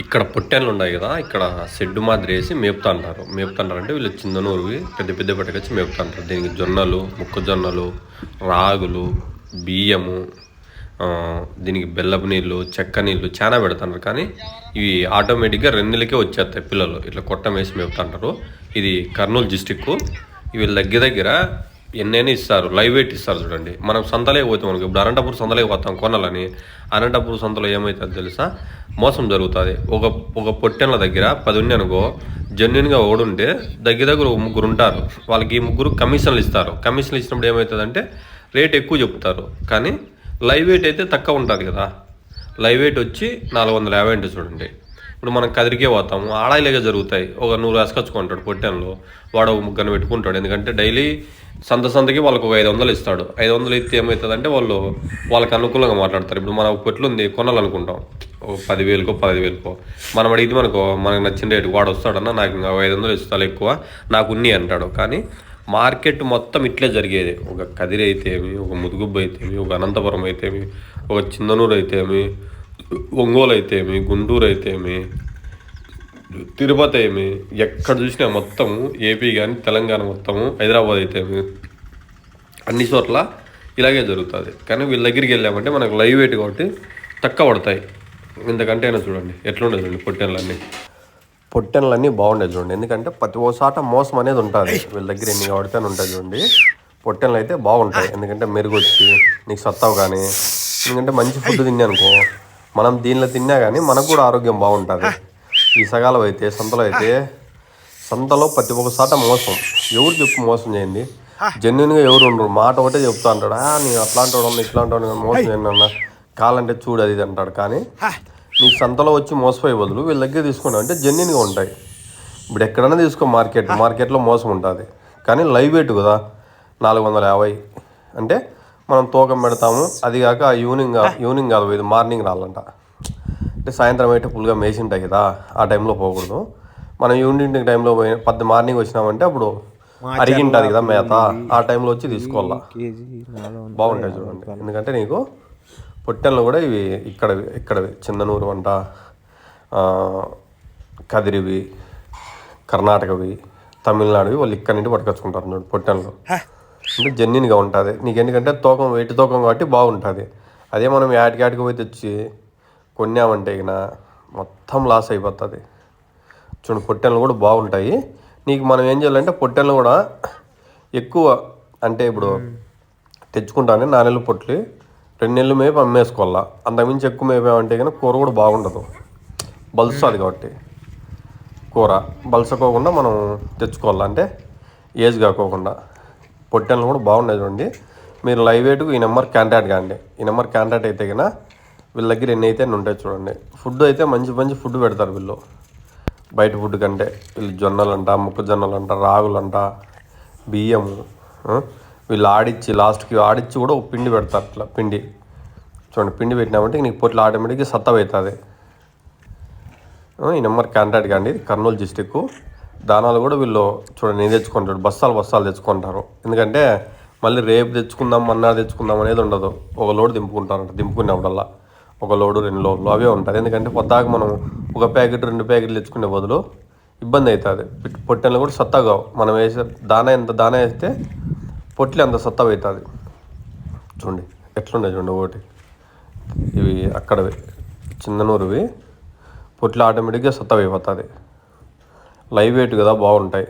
ఇక్కడ పొట్టెన్లు ఉన్నాయి కదా, ఇక్కడ షెడ్డు మాదిరి వేసి మేపుతుంటారు. అంటే వీళ్ళు చిందనూరువి పెద్ద పెద్ద పట్టుకొచ్చి మేపుతుంటారు. దీనికి జొన్నలు, మొక్కజొన్నలు, రాగులు, బియ్యము, దీనికి బెల్లపు నీళ్ళు, చెక్క నీళ్ళు చాలా పెడుతున్నారు. కానీ ఇవి ఆటోమేటిక్గా 2 నెలలకే వచ్చేస్తాయి పిల్లలు. ఇట్లా కొట్టం వేసి మేపుతుంటారు. ఇది కర్నూలు డిస్టిక్. వీళ్ళ దగ్గర ఎన్నైనా ఇస్తారు, లైవ్ వెయిట్ ఇస్తారు. చూడండి, మనం సంతలే పోతాం మనకి. ఇప్పుడు అనంతపురం సంతలే పోతాం కొనాలని. అనంతపురం సంతలో ఏమవుతుంది తెలుసా, మోసం జరుగుతుంది. ఒక పొట్టెన్ల దగ్గర 10 ఉంది అనుకో, జెన్యున్గా ఓడుంటే దగ్గర ఒక 3 ఉంటారు. వాళ్ళకి 3 కమిషన్లు ఇస్తారు. కమిషన్లు ఇచ్చినప్పుడు ఏమవుతుందంటే రేట్ ఎక్కువ చెప్తారు. కానీ లైవ్ వెయిట్ అయితే తక్కువ ఉంటుంది కదా. లైవ్ వెయిట్ వచ్చి 450 అంటే చూడండి. ఇప్పుడు మనం కదిరికే పోతాము, ఆడాయిలేగా జరుగుతాయి. ఒక 100 వేసుకొచ్చుకుంటాడు పొట్టెన్లో, వాడు ఒక 3 పెట్టుకుంటాడు. ఎందుకంటే డైలీ సంతకి వాళ్ళకు ఒక 500 ఇస్తాడు. 500 ఇస్తే ఏమవుతుందంటే వాళ్ళకి అనుకూలంగా మాట్లాడతారు. ఇప్పుడు మన పొట్లు ఉంది కొనాలనుకుంటాం, 10,000కో 15,000కో. మనం అడిగితే మనకు నచ్చిన రేటు వాడు వస్తాడన్నా, నాకు 500 ఇస్తాడు ఎక్కువ నాకు ఉన్ని అంటాడు. కానీ మార్కెట్ మొత్తం ఇట్లే జరిగేది. ఒక కదిరి అయితేమి, ఒక ముదుగుబ్బ అయితేమి, ఒక అనంతపురం అయితేమి, ఒక చిందనూరు అయితేమి, ఒంగోలు అయితేమి, గుంటూరు అయితేమి, తిరుపతి ఏమి, ఎక్కడ చూసినా మొత్తము ఏపీ కానీ తెలంగాణ మొత్తము, హైదరాబాద్ అయితేమి, అన్ని చోట్ల ఇలాగే జరుగుతుంది. కానీ వీళ్ళ దగ్గరికి వెళ్ళామంటే మనకు లైవ్ వెయిట్ కాబట్టి తక్కువ పడతాయి. ఇంతకంటే అయినా చూడండి ఎట్లుండదు చూడండి. పొట్టెన్లన్నీ బాగుండేది చూడండి. ఎందుకంటే ప్రతి ఓసాట మోసం అనేది ఉంటుంది. వీళ్ళ దగ్గర ఎన్ని పడితేనే ఉంటుంది చూడండి. పొట్టెన్లు అయితే బాగుంటాయి. ఎందుకంటే మెరుగు వచ్చి నీకు సత్తావు. కానీ ఎందుకంటే మంచి ఫుడ్ తిన్నానుకో, మనం దీనిలో తిన్నా కానీ మనకు కూడా ఆరోగ్యం బాగుంటుంది. ఈ సగాలు అయితే సంతలో ప్రతి ఒక్కసాట మోసం. ఎవరు చెప్పు మోసం చేయండి, జెన్యున్గా ఎవరు ఉండరు. మాట ఒకటే చెప్తా అంటాడు, నేను అట్లాంటి వాడు ఇట్లాంటి వాడు మోసం చేయండి అన్న, కావాలంటే చూడు అది ఇది అంటాడు. కానీ నీకు సంతలో వచ్చి మోసపోయే బదులు వీళ్ళ దగ్గర తీసుకున్నావు అంటే జెన్యున్గా ఉంటాయి. ఇప్పుడు ఎక్కడైనా తీసుకో, మార్కెట్లో మోసం ఉంటుంది. కానీ లైవ్ వెయిట్ కదా 450 అంటే మనం తూకం పెడతాము. అది కాక ఈవినింగ్ కాదు, ఇది మార్నింగ్ రాలంట. అంటే సాయంత్రం అయితే ఫుల్గా మేసి ఉంటాయి కదా, ఆ టైంలో పోకూడదు. మనం ఈవినింగ్ టైంలో మార్నింగ్ వచ్చినామంటే అప్పుడు అరిగింటుంది కదా మేత, ఆ టైంలో వచ్చి తీసుకోవాలా. బాగుంటాయి చూడండి. ఎందుకంటే నీకు పొట్టెళ్ళు కూడా ఇవి ఇక్కడవి చిందనూరు అంట, కదిరివి, కర్ణాటకవి, తమిళనాడువి, వాళ్ళు ఇక్కడి నుండి పట్టుకొచ్చుకుంటారు చూడండి పొట్టెళ్ళు. అంటే జెన్యున్గా ఉంటుంది నీకు. ఎందుకంటే వెయిట్ తూకం కాబట్టి బాగుంటుంది. అదే మనం యాడికి పోయి తెచ్చి కొన్నామంటే ఇక మొత్తం లాస్ అయిపోతుంది. చూడండి పొట్టెళ్ళు కూడా బాగుంటాయి. నీకు మనం ఏం చేయాలంటే పొట్టెళ్ళు కూడా ఎక్కువ, అంటే ఇప్పుడు తెచ్చుకుంటానే 4 నెలలు పొట్లు 2 నెలలు మేపు అమ్మేసుకోవాలా. అంతకుమించి ఎక్కువ మేపామంటే కానీ కూర కూడా బాగుండదు, బలుస్తుంది. కాబట్టి కూర బలసకోకుండా మనం తెచ్చుకోవాలా, అంటే ఏజ్ కాకోకుండా. పొట్టెళ్ళు కూడా బాగున్నాయి చూడండి. మీరు లైవ్ వెయిట్కు ఈ నెంబర్ కాంటాక్ట్ కాండి. ఈ నెంబర్ కాంటాక్ట్ అయితే కన్నా వీళ్ళ దగ్గర ఎన్ని అయితే ఉంటాయి చూడండి. ఫుడ్ అయితే మంచి ఫుడ్ పెడతారు వీళ్ళు, బయట ఫుడ్ కంటే. వీళ్ళు జొన్నలంట, మొక్కజొన్నలంట, రాగులంట, బియ్యము వీళ్ళు లాస్ట్కి ఆడిచ్చి కూడా ఒక పిండి పెడతారు. ఇట్లా పిండి చూడండి, పిండి పెట్టినామంటే నీకు పొట్లు ఆటోమేటిక్గా సత్తవ అవుతుంది. ఈ నెంబర్ కాంటాక్ట్ కాండి. కర్నూలు డిస్టిక్. దానాలు కూడా వీళ్ళు చూడండి నేను తెచ్చుకుంటాడు, బస్తాలు తెచ్చుకుంటారు. ఎందుకంటే మళ్ళీ రేపు తెచ్చుకుందాం మన్నాడు తెచ్చుకుందాం అనేది ఉండదు. ఒక లోడు దింపుకుంటారంట. దింపుకునేప్పుడల్లా 1 లోడు 2 లోడ్లు అవే ఉంటుంది. ఎందుకంటే పొద్దాక మనం 1 ప్యాకెట్ 2 ప్యాకెట్లు తెచ్చుకునే బదులు ఇబ్బంది అవుతుంది. పొట్టెళ్ళు కూడా సత్తగా మనం వేసే దానా వేస్తే పొట్లు అంత సత్తగా అవుతుంది. చూడండి ఎట్లున్నాయి చూడండి. ఒకటి ఇవి అక్కడవి చిందనూరువి పొట్లు ఆటోమేటిక్గా సత్తగా అయిపోతుంది. లైవ్ వెయిట్ కదా బాగుంటాయి.